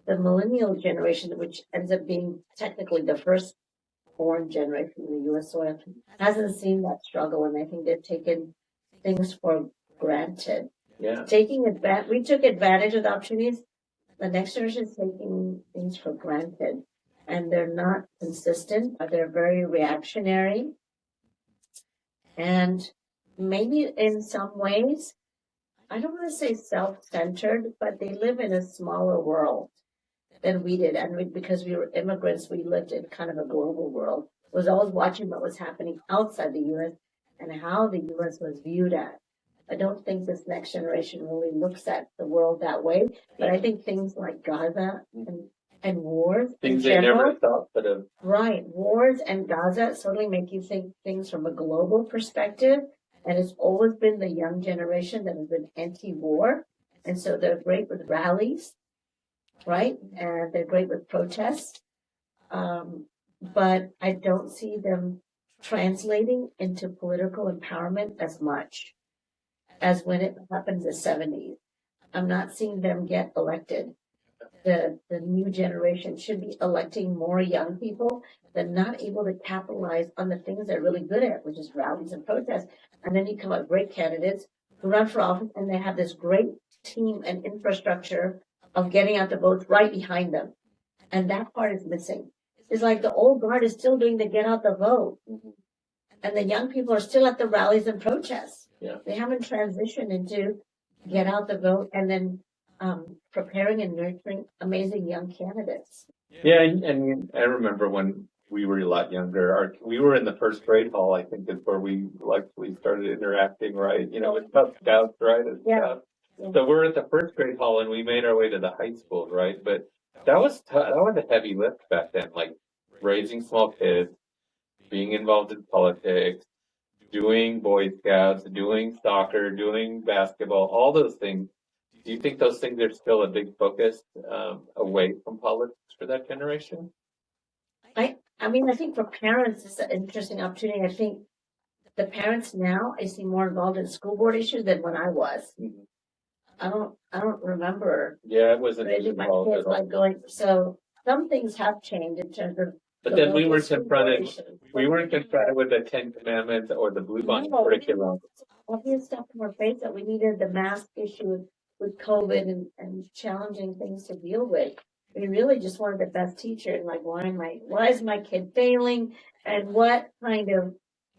the millennial generation, which ends up being technically the first born generation in the US soil, hasn't seen that struggle, and I think they've taken things for granted. Yeah. We took advantage of the opportunities. The next generation is taking things for granted, and they're not consistent. They're very reactionary, and maybe in some ways, I don't want to say self-centered, but they live in a smaller world than we did. And because we were immigrants, we lived in kind of a global world. I was always watching what was happening outside the U.S. and how the U.S. was viewed at. I don't think this next generation really looks at the world that way. But I think things like Gaza and wars things in general, they never thought could have. Right. Wars and Gaza certainly make you think things from a global perspective. And it's always been the young generation that has been anti-war. And so they're great with rallies, right? And they're great with protests. But I don't see them translating into political empowerment as much as when it happened in the 70s. I'm not seeing them get elected. The new generation should be electing more young people that are not able to capitalize on the things they're really good at, which is rallies and protests. And then you come up with great candidates who run for office, and they have this great team and infrastructure of getting out the votes right behind them. And that part is missing. It's like the old guard is still doing the get out the vote. And the young people are still at the rallies and protests. Yeah. They haven't transitioned into get out the vote and then preparing and nurturing amazing young candidates. Yeah, and I remember when we were a lot younger, we were in the first grade hall, I think is where we started interacting, right? You know, with Cub Scouts, right? And stuff. So we're at the first grade hall and we made our way to the high school, right? But that was a heavy lift back then, like raising small kids, being involved in politics, doing Boy Scouts, doing soccer, doing basketball, all those things. Do you think those things are still a big focus away from politics for that generation? I mean, I think for parents, it's an interesting opportunity. I think the parents now, I see more involved in school board issues than when I was. Mm-hmm. I don't remember. Yeah, it wasn't raising my kids like going. So some things have changed in terms of. But then we weren't confronted with the 10 Commandments or the Blue Bond curriculum. Obvious stuff from our face that we needed the mask issue with COVID and challenging things to deal with. We really just wanted the best teacher, and like, why is my kid failing, and what kind of,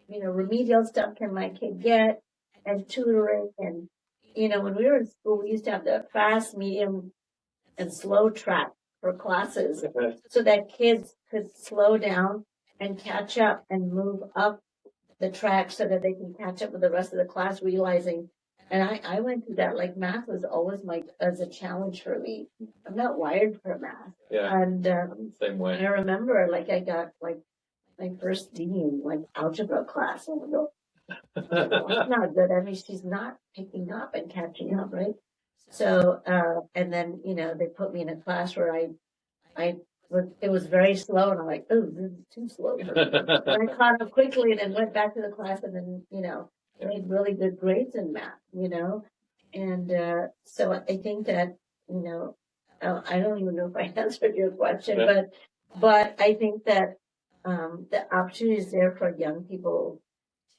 remedial stuff can my kid get, and tutoring, and, when we were in school, we used to have the fast, medium, and slow track for classes so that kids could slow down and catch up and move up the track so that they can catch up with the rest of the class, realizing. And I went through that. Like, math was always as a challenge for me. I'm not wired for math. Yeah. And same way. I remember, I got my first D in algebra class. And I go, that's not good. I mean, she's not picking up and catching up, right? So, and then they put me in a class where it was very slow, and I'm like, oh, this is too slow for me. And I caught up quickly, and then went back to the class, and then made really good grades in math, and so I think that I don't even know if I answered your question, but I think that the opportunity is there for young people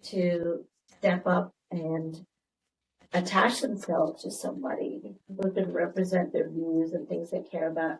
to step up and attach themselves to somebody who can represent their views and things they care about,